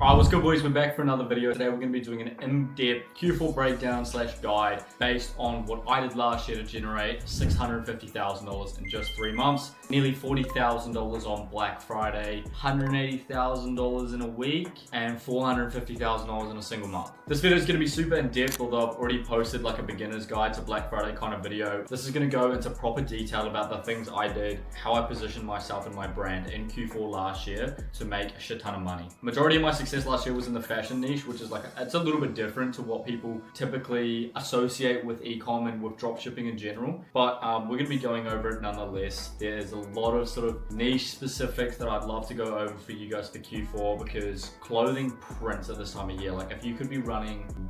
Alright, what's good boys? We're back for another video. Today we're going to be doing an in-depth Q4 breakdown / guide based on what I did last year to generate $650,000 in just 3 months. Nearly $40,000 on Black Friday, $180,000 in a week, and $450,000 in a single month. This video is going to be super in-depth, although I've already posted like a beginner's guide to Black Friday kind of video. This is going to go into proper detail about the things I did, how I positioned myself and my brand in Q4 last year to make a shit ton of money. Majority of my success last year was in the fashion niche, which is it's a little bit different to what people typically associate with e-com and with dropshipping in general. But we're going to be going over it nonetheless. There's a lot of sort of niche specifics that I'd love to go over for you guys for Q4 because clothing prints at this time of year. Like if you could be running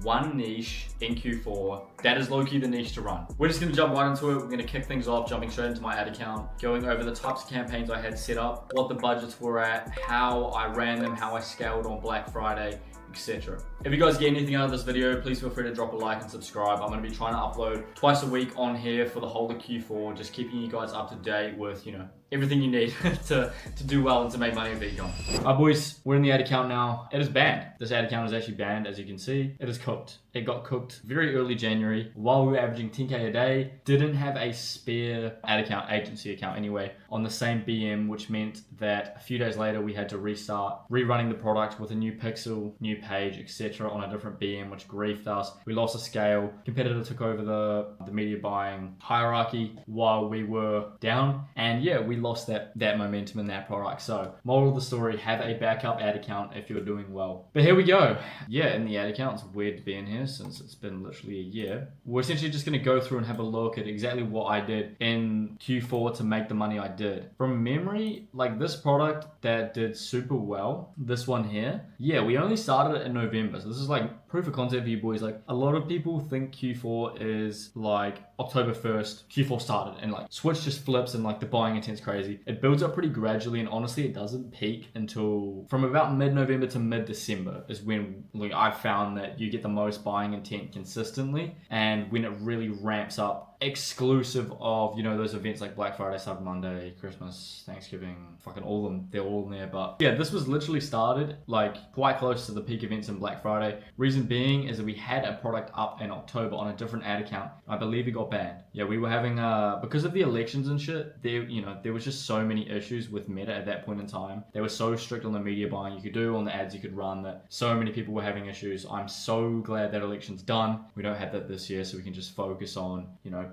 one niche in Q4, that is low-key the niche to run. We're just going to jump right into it. We're going to kick things off, jumping straight into my ad account, going over the types of campaigns I had set up, what the budgets were at, how I ran them, how I scaled on Black Friday, etc. If you guys get anything out of this video, please feel free to drop a like and subscribe. I'm going to be trying to upload twice a week on here for the whole of Q4, just keeping you guys up to date with, everything you need to do well and to make money with e-com. Alright boys, we're in the ad account now. It is banned. This ad account is actually banned, as you can see. It is cooked. It got cooked very early January while we were averaging 10K a day. Didn't have a spare ad account, agency account anyway, on the same BM, which meant that a few days later we had to restart rerunning the product with a new pixel, new page, etc. on a different BM, which griefed us. We lost a scale. Competitor took over the media buying hierarchy while we were down. And yeah, we lost that momentum in that product. So moral of the story, have a backup ad account if you're doing well. But here we go. Yeah, in the ad account, it's weird to be in here since it's been literally a year. We're essentially just going to go through and have a look at exactly what I did in Q4 to make the money I did. From memory, like this product that did super well, this one here, yeah, we only started it in November. So this is like proof of concept for you boys. Like a lot of people think Q4 is like October 1st, Q4 started and like Switch just flips and like the buying intent's crazy. It builds up pretty gradually and honestly it doesn't peak until from about mid-November to mid-December is when like I've found that you get the most buying intent consistently and when it really ramps up exclusive of, those events like Black Friday, Cyber Monday, Christmas, Thanksgiving, fucking all of them, they're all in there. But yeah, this was literally started like quite close to the peak events in Black Friday. Reason being is that we had a product up in October on a different ad account. I believe it got banned. Yeah, we were having, because of the elections and shit, there was just so many issues with Meta at that point in time. They were so strict on the media buying you could do, on the ads you could run, that so many people were having issues. I'm so glad that election's done. We don't have that this year, so we can just focus on,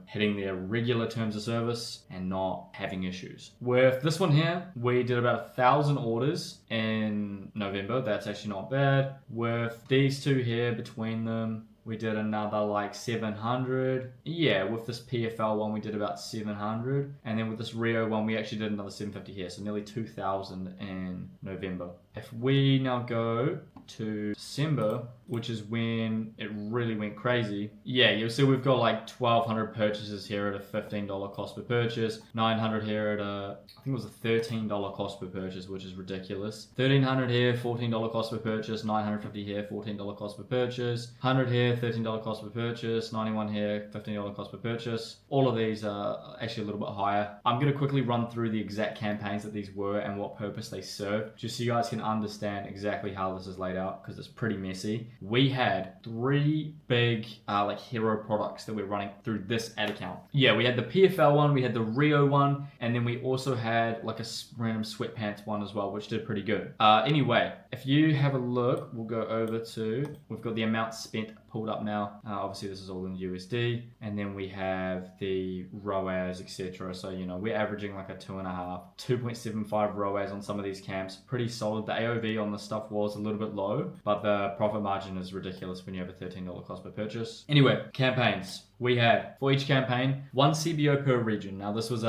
hitting their regular terms of service and not having issues. With this one here, we did about 1,000 orders in November. That's actually not bad. With these two here, between them, we did another like 700. Yeah, with this PFL one, we did about 700. And then with this Rio one, we actually did another 750 here. So nearly 2,000 in November. If we now go to December, which is when it really went crazy. Yeah, you'll see we've got like 1,200 purchases here at a $15 cost per purchase, 900 here at I think it was a $13 cost per purchase, which is ridiculous. 1,300 here, $14 cost per purchase, 950 here, $14 cost per purchase, 100 here, $13 cost per purchase, 91 here, $15 cost per purchase. All of these are actually a little bit higher. I'm going to quickly run through the exact campaigns that these were and what purpose they served, just so you guys can understand exactly how this is laid out, because it's pretty messy. We had 3 big like hero products that we're running through this ad account. Yeah, we had the PFL one, we had the Rio one, and then we also had like a random sweatpants one as well, which did pretty good. Anyway, if you have a look, we'll go over to, we've got the amount spent pulled up now. Obviously this is all in USD, and then we have the ROAS, etc. So we're averaging like a 2.75 ROAS on some of these camps. Pretty solid. The AOV on this stuff was a little bit low, but the profit margin is ridiculous when you have a $13 cost per purchase. Anyway, campaigns. We had, for each campaign, 1 CBO per region. Now this was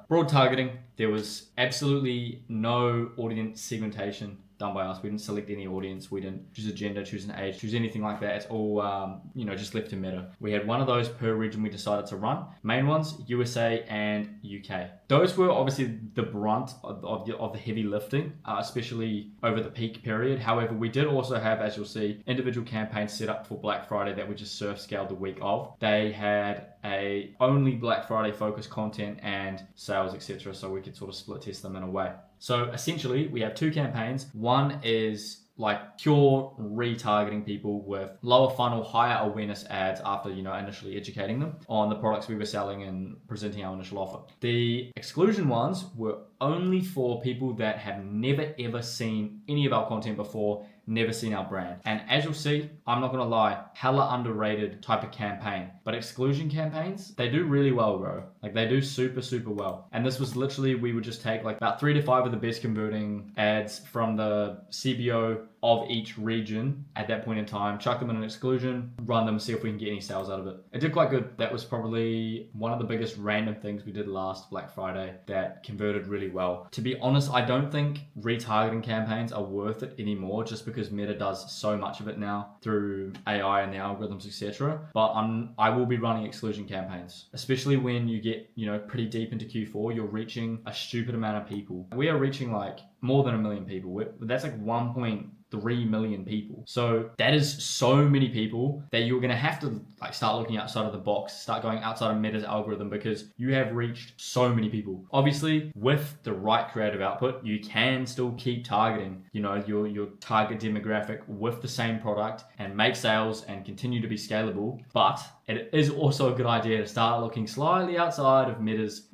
broad targeting. There was absolutely no audience segmentation done by us. We didn't select any audience. We didn't choose a gender, choose an age, choose anything like that. It's all, just left to Meta. We had one of those per region we decided to run. Main ones, USA and UK. Those were obviously the brunt of the heavy lifting, especially over the peak period. However, we did also have, as you'll see, individual campaigns set up for Black Friday that we just surf scaled the week of. They had a only Black Friday focused content and sales, etc. So we could sort of split test them in a way. So essentially we have 2 campaigns. One is like pure retargeting people with lower funnel, higher awareness ads after, initially educating them on the products we were selling and presenting our initial offer. The exclusion ones were only for people that have never ever seen any of our content before, never seen our brand. And as you'll see, I'm not gonna lie, hella underrated type of campaign. But exclusion campaigns, they do really well, bro. Like they do super, super well. And this was literally, we would just take like about 3 to 5 of the best converting ads from the CBO of each region at that point in time, chuck them in an exclusion, run them, see if we can get any sales out of it. It did quite good. That was probably one of the biggest random things we did last Black Friday that converted really well. To be honest, I don't think retargeting campaigns are worth it anymore just because Meta does so much of it now through AI and the algorithms, etc. But I will be running exclusion campaigns, especially when you get, pretty deep into Q4, you're reaching a stupid amount of people. We are reaching like more than 1 million people. That's like 1.3 million people. So that is so many people that you're going to have to like start looking outside of the box, start going outside of Meta's algorithm because you have reached so many people. Obviously, with the right creative output, you can still keep targeting, your target demographic with the same product and make sales and continue to be scalable. But it is also a good idea to start looking slightly outside of Meta's,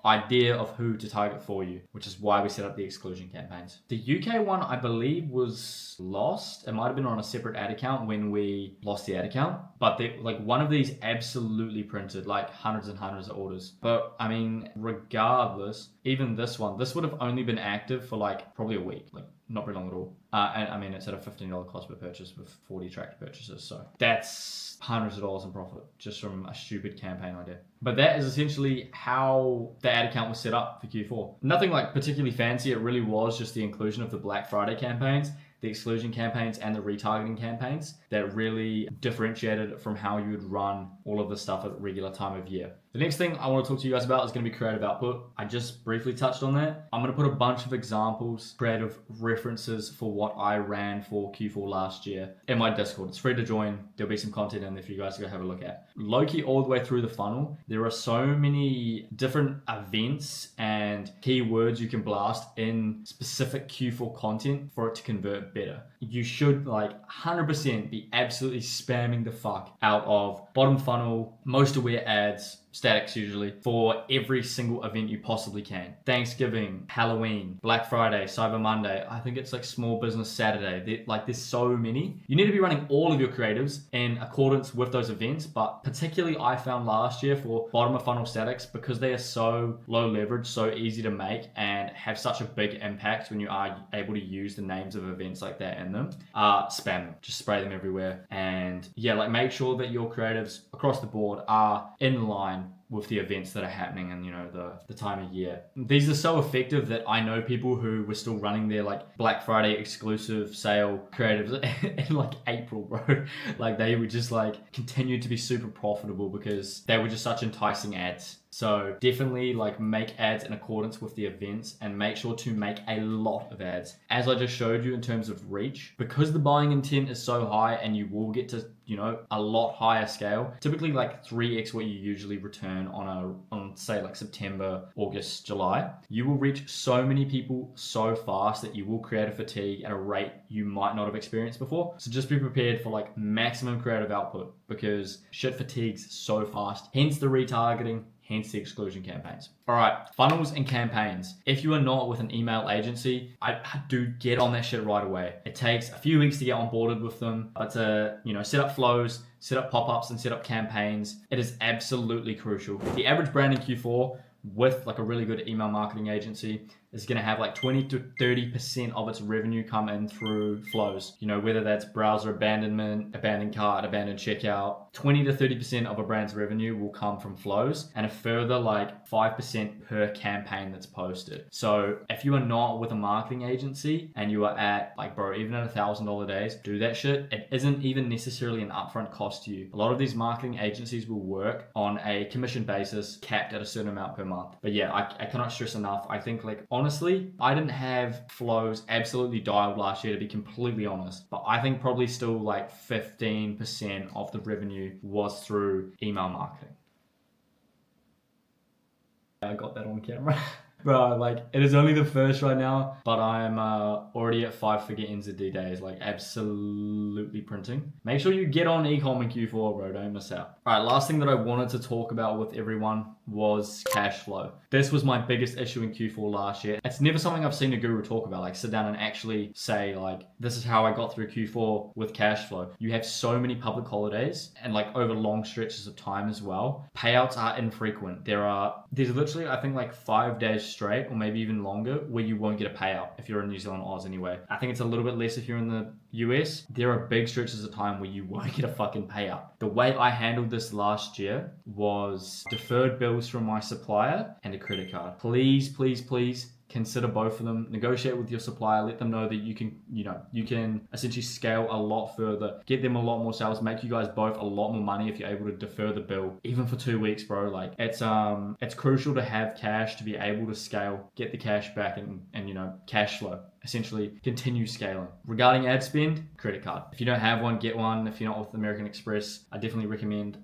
idea of who to target for you, which is why we set up the exclusion campaigns. The UK one, I believe, was lost. It might have been on a separate ad account when we lost the ad account, but one of these absolutely printed like hundreds and hundreds of orders. But I mean, regardless, even this one, this would have only been active for like probably a week, like not very long at all. And I mean, it's at a $15 cost per purchase with 40 tracked purchases. So that's hundreds of dollars in profit just from a stupid campaign idea. But that is essentially how the ad account was set up for Q4. Nothing like particularly fancy. It really was just the inclusion of the Black Friday campaigns, the exclusion campaigns, and the retargeting campaigns that really differentiated it from how you would run all of the stuff at a regular time of year. The next thing I want to talk to you guys about is going to be creative output. I just briefly touched on that. I'm going to put a bunch of examples, creative references for what I ran for Q4 last year in my Discord. It's free to join. There'll be some content in there for you guys to go have a look at. Low-key all the way through the funnel, there are so many different events and keywords you can blast in specific Q4 content for it to convert better. You should 100% be absolutely spamming the fuck out of bottom funnel, most aware ads, statics usually, for every single event you possibly can. Thanksgiving, Halloween, Black Friday, Cyber Monday, I think it's like Small Business Saturday. There's so many. You need to be running all of your creatives in accordance with those events, but particularly I found last year for bottom of funnel statics, because they are so low leverage, so easy to make, and have such a big impact when you are able to use the names of events like that in them, spam them. Just spray them everywhere. And make sure that your creatives across the board are in line with the events that are happening and the time of year. These are so effective that I know people who were still running their Black Friday exclusive sale creatives in April, bro. They would just continue to be super profitable because they were just such enticing ads. So definitely make ads in accordance with the events and make sure to make a lot of ads. As I just showed you in terms of reach, because the buying intent is so high and you will get to, a lot higher scale, typically 3x what you usually return on say September, August, July, you will reach so many people so fast that you will create a fatigue at a rate you might not have experienced before. So just be prepared for maximum creative output because shit fatigues so fast. Hence the retargeting, hence the exclusion campaigns. All right, funnels and campaigns. If you are not with an email agency, I do get on that shit right away. It takes a few weeks to get onboarded with them, but to set up flows, set up pop-ups, and set up campaigns, it is absolutely crucial. The average brand in Q4 with a really good email marketing agency is going to have 20 to 30% of its revenue come in through flows. Whether that's browser abandonment, abandoned cart, abandoned checkout, 20 to 30% of a brand's revenue will come from flows, and a further 5% per campaign that's posted. So if you are not with a marketing agency and you are at even at $1,000 days, do that shit. It isn't even necessarily an upfront cost to you. A lot of these marketing agencies will work on a commission basis capped at a certain amount per month. But yeah, I cannot stress enough. I think honestly, I didn't have flows absolutely dialed last year, to be completely honest, but I think probably still 15% of the revenue was through email marketing. I got that on camera. Bro, like, it is only the first right now, but I'm already at 5-figure NZD days, like, absolutely printing. Make sure you get on ecom in Q4, bro. Don't miss out. All right, last thing that I wanted to talk about with everyone was cash flow. This was my biggest issue in Q4 last year. It's never something I've seen a guru talk about, like sit down and actually say, like, this is how I got through Q4 with cash flow. You have so many public holidays and like over long stretches of time as well. Payouts are infrequent. There's literally, I think, like 5 days straight or maybe even longer where you won't get a payout if you're in New Zealand or Oz anyway. I think it's a little bit less if you're in the US. There are big stretches of time where you won't get a fucking payout. The way I handled this last year was deferred bills from my supplier and a credit card. Please, please, please consider both of them. Negotiate with your supplier. Let them know that you can essentially scale a lot further, get them a lot more sales, make you guys both a lot more money if you're able to defer the bill even for 2 weeks, bro. Like, it's crucial to have cash to be able to scale, get the cash back, and cash flow. Essentially continue scaling. Regarding ad spend, credit card. If you don't have one, get one. If you're not with American Express, I definitely recommend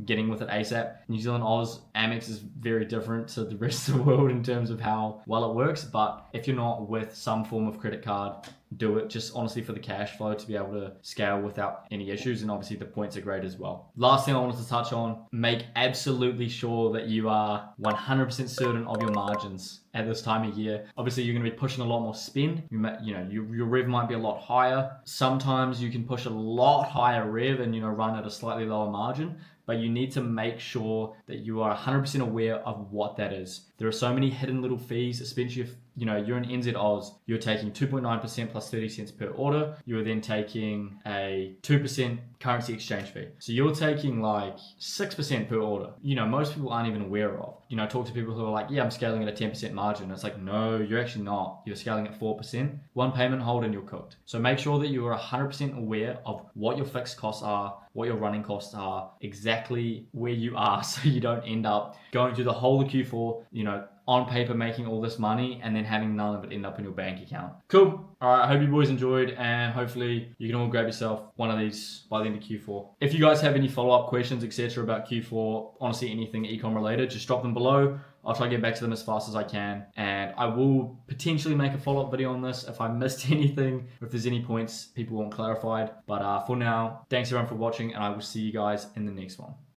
getting with it ASAP. New Zealand Oz Amex is very different to the rest of the world in terms of how well it works, but if you're not with some form of credit card, do it just honestly for the cash flow to be able to scale without any issues, and obviously the points are great as well. Last thing I wanted to touch on, make absolutely sure that you are 100% certain of your margins at this time of year. Obviously you're going to be pushing a lot more spend. Your rev might be a lot higher. Sometimes you can push a lot higher rev and run at a slightly lower margin, but you need to make sure that you are 100% aware of what that is. There are so many hidden little fees, especially if you're in NZ Oz, you're taking 2.9% plus 30 cents per order. You're then taking a 2% currency exchange fee. So you're taking like 6% per order. Most people aren't even aware of. Talk to people who are like, yeah, I'm scaling at a 10% margin. It's like, no, you're actually not. You're scaling at 4%. One payment hold and you're cooked. So make sure that you are 100% aware of what your fixed costs are, what your running costs are, exactly where you are, so you don't end up going through the whole of Q4, on paper making all this money and then having none of it end up in your bank account. Cool. All right, I hope you boys enjoyed, and hopefully you can all grab yourself one of these by the end of Q4. If you guys have any follow-up questions, etc. about Q4, honestly anything ecom related, just drop them below. I'll try to get back to them as fast as I can, and I will potentially make a follow-up video on this if I missed anything, or if there's any points people want clarified. But for now, thanks everyone for watching, and I will see you guys in the next one.